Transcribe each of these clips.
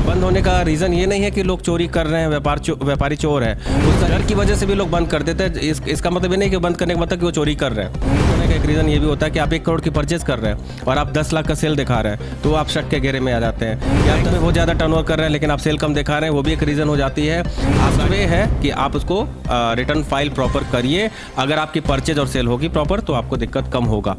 बंद होने का रीज़न ये नहीं है कि लोग चोरी कर रहे हैं, व्यापारी चोर है, उस डर की वजह से भी लोग बंद कर देते हैं। इसका मतलब ये नहीं कि बंद करने का मतलब कि वो चोरी कर रहे हैं। होने का एक रीज़न ये भी होता है कि आप 1 करोड़ की परचेज कर रहे हैं और आप 10 लाख का सेल दिखा रहे हैं, तो आप शक के घेरे में आ जाते हैं। या आप बहुत ज़्यादा टर्नओवर कर रहे हैं लेकिन आप सेल कम दिखा रहे हैं, वो भी एक रीज़न हो जाती है। आपका वे है कि आप उसको रिटर्न फाइल प्रॉपर करिए। अगर आपकी परचेज और सेल होगी प्रॉपर तो आपको दिक्कत कम होगा।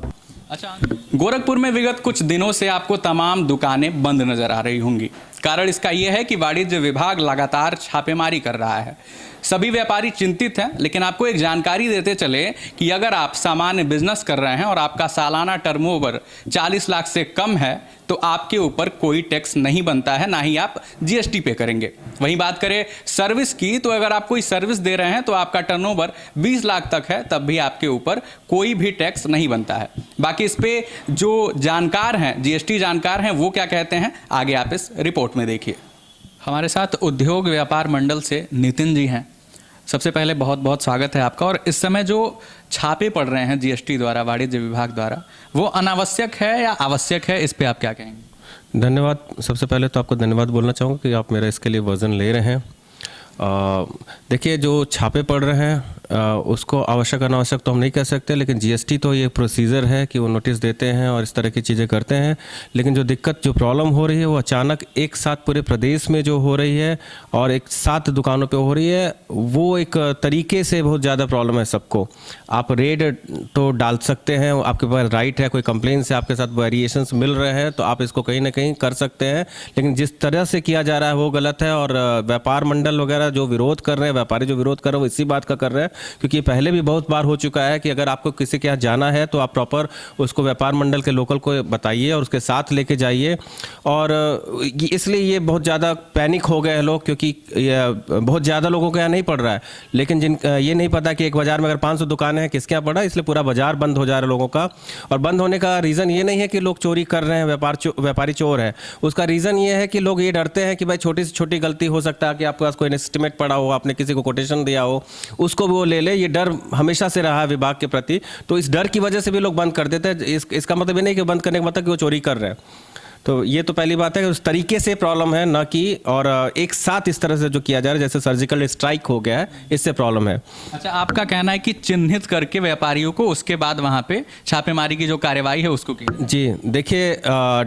अच्छा, गोरखपुर में विगत कुछ दिनों से आपको तमाम दुकानें बंद नजर आ रही होंगी। कारण इसका यह है कि वाणिज्य विभाग लगातार छापेमारी कर रहा है। सभी व्यापारी चिंतित हैं, लेकिन आपको एक जानकारी देते चले कि अगर आप सामान्य बिजनेस कर रहे हैं और आपका सालाना टर्नओवर 40 लाख से कम है तो आपके ऊपर कोई टैक्स नहीं बनता है, ना ही आप जीएसटी पे करेंगे। वहीं बात करें सर्विस की, तो अगर आप कोई सर्विस दे रहे हैं तो आपका टर्नओवर 20 लाख तक है, तब भी आपके ऊपर कोई भी टैक्स नहीं बनता है। बाकी इस पे जो जानकार हैं, जीएसटी जानकार हैं, वो क्या कहते हैं आगे आप इस रिपोर्ट में देखिए। हमारे साथ उद्योग व्यापार मंडल से नितिन जी हैं। सबसे पहले बहुत बहुत स्वागत है आपका। और इस समय जो छापे पड़ रहे हैं जीएसटी द्वारा, वाणिज्य विभाग द्वारा, वो अनावश्यक है या आवश्यक है, इस पे आप क्या कहेंगे? धन्यवाद। सबसे पहले तो आपको धन्यवाद बोलना चाहूँगा कि आप मेरा इसके लिए वर्जन ले रहे हैं। देखिए, जो छापे पड़ रहे हैं उसको आवश्यक अनावश्यक तो हम नहीं कह सकते, लेकिन जीएसटी तो ये प्रोसीजर है कि वो नोटिस देते हैं और इस तरह की चीज़ें करते हैं। लेकिन जो दिक्कत, जो प्रॉब्लम हो रही है वो अचानक एक साथ पूरे प्रदेश में जो हो रही है और एक साथ दुकानों पे हो रही है, वो एक तरीके से बहुत ज़्यादा प्रॉब्लम है सबको। आप रेड तो डाल सकते हैं, आपके पास राइट है, कोई कंप्लेन से आपके साथ वेरिएशंस मिल रहे हैं तो आप इसको कहीं ना कहीं कर सकते हैं, लेकिन जिस तरह से किया जा रहा है वो गलत है। और व्यापार मंडल वगैरह जो विरोध कर रहे हैं, व्यापारी जो विरोध कर रहे हैं, वो इसी बात का कर रहे हैं, क्योंकि पहले भी बहुत बार हो चुका है कि अगर आपको किसी के यहाँ जाना है तो आप प्रॉपर उसको व्यापार मंडल के लोकल को बताइए और उसके साथ लेके जाइए। और इसलिए ये बहुत ज़्यादा पैनिक हो गए हैं लोग, क्योंकि बहुत ज़्यादा लोगों के यहाँ नहीं पड़ रहा है, लेकिन ये नहीं पता कि एक बाज़ार में अगर 500 दुकानें हैं किसके यहाँ पड़ा, इसलिए पूरा बाजार बंद हो जा रहा है लोगों का। और बंद होने का रीज़न ये नहीं है कि लोग चोरी कर रहे हैं, व्यापारी चोर है, उसका रीज़न ये है कि लोग ये डरते हैं कि भाई छोटी से छोटी गलती हो सकता है कि आपके पास कोई एस्टिमेट पड़ा हो, आपने किसी को कोटेशन दिया हो, उसको वो ले ले। ये डर हमेशा से रहा है विभाग के प्रति, तो इस डर की वजह से भी लोग बंद कर देते हैं। इसका मतलब ये नहीं कि बंद करने का मतलब कि वो चोरी कर रहे हैं। तो ये तो पहली बात है कि उस तरीके से प्रॉब्लम है, ना कि और एक साथ इस तरह से जो किया जा रहा है, जैसे सर्जिकल स्ट्राइक हो गया है, इससे प्रॉब्लम है। अच्छा, आपका कहना है कि चिन्हित करके व्यापारियों को उसके बाद वहाँ पे छापेमारी की जो कार्यवाही है उसको की? जी, देखिए,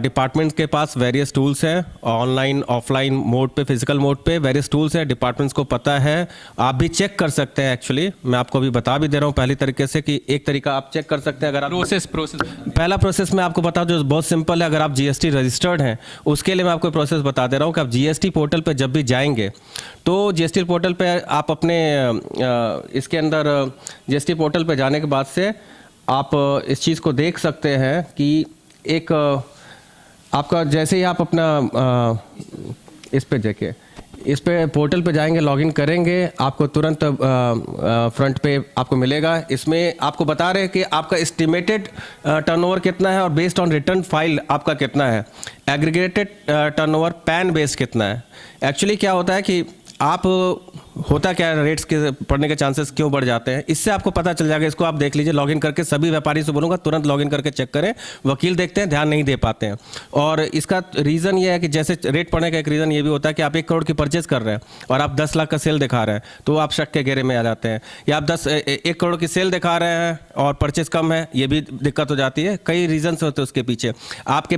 डिपार्टमेंट के पास वेरियस टूल्स हैं, ऑनलाइन ऑफलाइन मोड पे, फिजिकल मोड पे वेरियस टूल्स हैं, डिपार्टमेंट्स को पता है। आप भी चेक कर सकते हैं। एक्चुअली मैं आपको अभी बता भी दे रहा हूँ पहली तरीके से कि एक तरीका आप चेक कर सकते हैं। अगर आप प्रोसेस पहला प्रोसेस मैं आपको बता दूं, जो बहुत सिंपल है। अगर आप जीएसटी रजिस्टर्ड हैं उसके लिए मैं आपको प्रोसेस बता दे रहा हूं कि आप जीएसटी पोर्टल पे जब भी जाएंगे तो जीएसटी पोर्टल पे आप अपने इसके अंदर जीएसटी पोर्टल पे जाने के बाद से आप इस चीज़ को देख सकते हैं कि एक आपका जैसे ही आप अपना इस पे देखिए, इस पे पोर्टल पे जाएंगे, लॉगिन करेंगे, आपको तुरंत फ्रंट पे आपको मिलेगा। इसमें आपको बता रहे हैं कि आपका एस्टिमेटेड टर्नओवर कितना है और बेस्ड ऑन रिटर्न फाइल आपका कितना है, एग्रीगेटेड टर्नओवर पैन बेस्ड कितना है। एक्चुअली क्या होता है कि आप होता क्या है, रेट्स के पढ़ने के चांसेस क्यों बढ़ जाते हैं, इससे आपको पता चल जाएगा। इसको आप देख लीजिए, लॉगिन करके सभी व्यापारी से बोलूँगा तुरंत लॉगिन करके चेक करें। वकील देखते हैं, ध्यान नहीं दे पाते हैं। और इसका रीज़न ये है कि जैसे रेट पढ़ने का एक रीज़न ये भी होता है कि आप 1 करोड़ की परचेज कर रहे हैं और आप 10 लाख का सेल दिखा रहे हैं, तो आप शक के घेरे में आ जाते हैं। या आप 1 करोड़ की सेल दिखा रहे हैं और परचेज कम है, ये भी दिक्कत हो जाती है। कई रीजन्स होते हैं उसके पीछे। आपके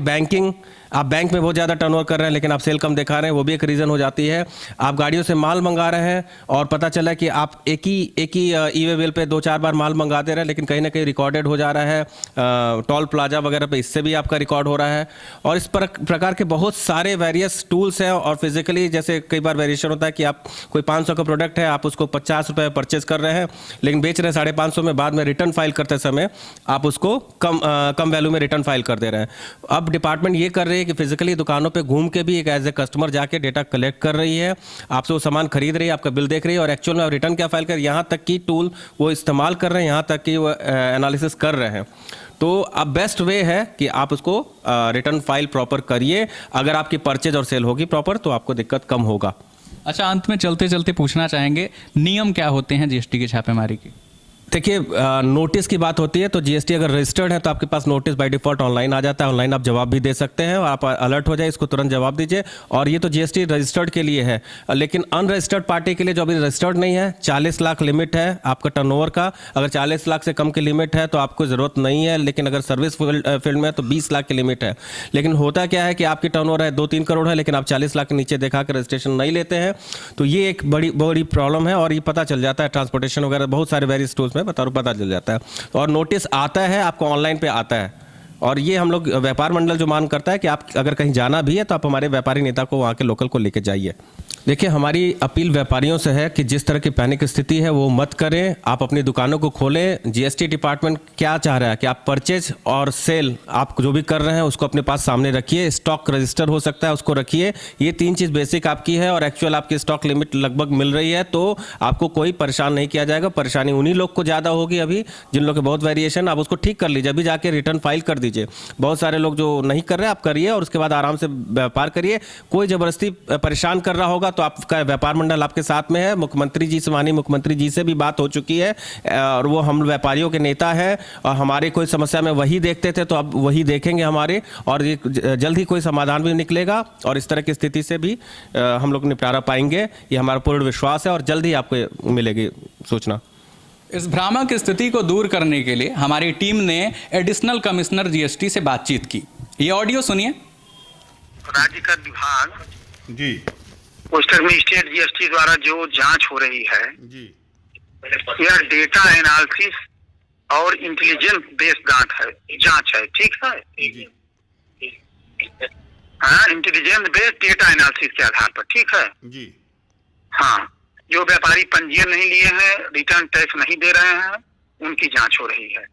आप बैंक में बहुत ज़्यादा टर्नओवर कर रहे हैं लेकिन आप सेल कम दिखा रहे हैं, वो भी एक रीज़न हो जाती है। आप गाड़ियों से माल मंगा रहे हैं और पता चला कि आप एक ही ई-वे बिल पे 2-4 बार माल मंगा दे रहे हैं, लेकिन कहीं ना कहीं रिकॉर्डेड हो जा रहा है टोल प्लाजा वगैरह पे, इससे भी आपका रिकॉर्ड हो रहा है। और इस प्रकार के बहुत सारे वेरियस टूल्स हैं। और फिजिकली जैसे कई बार वेरिएशन होता है कि आप कोई 500 का प्रोडक्ट है, आप उसको 50 रुपये परचेज कर रहे हैं लेकिन बेच रहे हैं 550 में, बाद में रिटर्न फाइल करते समय आप उसको कम वैल्यू में रिटर्न फाइल कर दे रहे हैं। अब डिपार्टमेंट ये कर रही है कि फिजिकली दुकानों पे घूम के भी एक एज ए कस्टमर जाके डेटा कलेक्ट कर रही है, आपसे वो सामान खरीद रही है, आपका बिल देख रही है और एक्चुअल में रिटर्न क्या फाइल कर, यहाँ तक की टूल वो इस्तेमाल कर रहे हैं, यहाँ तक कि वो एनालिसिस कर रहे हैं। तो अब बेस्ट वे है कि आप उसको रिटर्न फाइल प्रॉपर करिए। अगर आपकी परचेज और सेल होगी प्रॉपर तो आपको दिक्कत कम होगा। अच्छा, अंत में चलते चलते पूछना चाहेंगे, नियम क्या होते हैं जीएसटी की छापेमारी की? देखिए नोटिस की बात होती है तो जीएसटी अगर रजिस्टर्ड है तो आपके पास नोटिस बाय डिफॉल्ट ऑनलाइन आ जाता है। ऑनलाइन आप जवाब भी दे सकते हैं और आप अलर्ट हो जाए, इसको तुरंत जवाब दीजिए। और ये तो जीएसटी रजिस्टर्ड के लिए है, लेकिन अनरजिस्टर्ड पार्टी के लिए जो अभी रजिस्टर्ड नहीं है, 40 लाख लिमिट है आपका टर्नओवर का। अगर 40 लाख से कम की लिमिट है तो आपको ज़रूरत नहीं है, लेकिन अगर सर्विस फील्ड में है तो 20 लाख की लिमिट है। लेकिन होता क्या है कि आपकी टर्नओवर है 2-3 करोड़ है, लेकिन आप 40 लाख के नीचे दिखा कर रजिस्ट्रेशन नहीं लेते हैं, तो ये एक बड़ी प्रॉब्लम है। और ये पता चल जाता है ट्रांसपोर्टेशन वगैरह बहुत सारे वेरियस टूल्स में पता चल जाता है। और नोटिस आता है आपको ऑनलाइन पे आता है। और ये हम लोग व्यापार मंडल जो मांग करता है कि आप अगर कहीं जाना भी है तो आप हमारे व्यापारी नेता को वहाँ के लोकल को लेके जाइए। देखिए हमारी अपील व्यापारियों से है कि जिस तरह की पैनिक स्थिति है वो मत करें, आप अपनी दुकानों को खोलें। जीएसटी डिपार्टमेंट क्या चाह रहा है कि आप परचेज और सेल आप जो भी कर रहे हैं उसको अपने पास सामने रखिए। स्टॉक रजिस्टर हो सकता है उसको रखिए, ये 3 चीज़ बेसिक आपकी है। और एक्चुअल आपकी स्टॉक लिमिट लगभग मिल रही है तो आपको कोई परेशान नहीं किया जाएगा। परेशानी उन्हीं लोग को ज़्यादा होगी अभी जिन लोग के बहुत वेरिएशन, आप उसको ठीक कर लीजिए, अभी जाके रिटर्न फाइल कर दीजिए। बहुत सारे लोग जो नहीं कर रहे आप करिए और उसके बाद आराम से व्यापार करिए। कोई ज़बरदस्ती परेशान कर रहा होगा तो आपका व्यापार मंडल आपके साथ में है। मुख्यमंत्री जी से, माननीय मुख्यमंत्री जी से भी बात हो चुकी है और वो हम व्यापारियों के नेता है और हमारे कोई समस्या में वही देखते थे तो अब वही देखेंगे हमारे, और ये जल्द ही कोई समाधान भी निकलेगा और इस तरह की स्थिति से भी हम लोग निपटारा पाएंगे, ये हमारा पूर्ण विश्वास है। और जल्द ही आपको मिलेगी सूचना। इस भ्रामक स्थिति को दूर करने के लिए हमारी टीम ने एडिशनल कमिश्नर जीएसटी से बातचीत की। ये ऑडियो सुनिए। राज्य का विभाग जी पोस्टर में स्टेट जीएसटी द्वारा जो जांच हो रही है जी यह डेटा एनालिसिस और इंटेलिजेंस बेस्ड जांच है, ठीक है। जी हाँ, इंटेलिजेंस बेस्ड डेटा एनालिसिस के आधार पर, ठीक है। जी हाँ, जो व्यापारी पंजीयन नहीं लिए हैं, रिटर्न टैक्स नहीं दे रहे हैं, उनकी जांच हो रही है।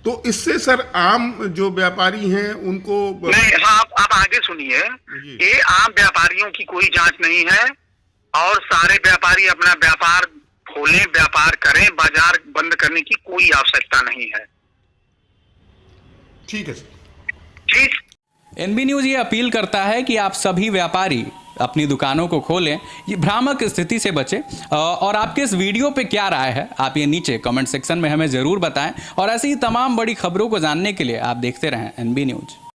तो इससे सर आम जो व्यापारी हैं उनको नहीं, हाँ, आप आगे सुनिए। ये आम व्यापारियों की कोई जांच नहीं है और सारे व्यापारी अपना व्यापार खोलें, व्यापार करें, बाजार बंद करने की कोई आवश्यकता नहीं है। ठीक है सर। ठीक। एनबी न्यूज ये अपील करता है कि आप सभी व्यापारी अपनी दुकानों को खोलें, ये भ्रामक स्थिति से बचें। और आपके इस वीडियो पे क्या राय है आप ये नीचे कमेंट सेक्शन में हमें ज़रूर बताएं। और ऐसी ही तमाम बड़ी खबरों को जानने के लिए आप देखते रहें एनबी न्यूज।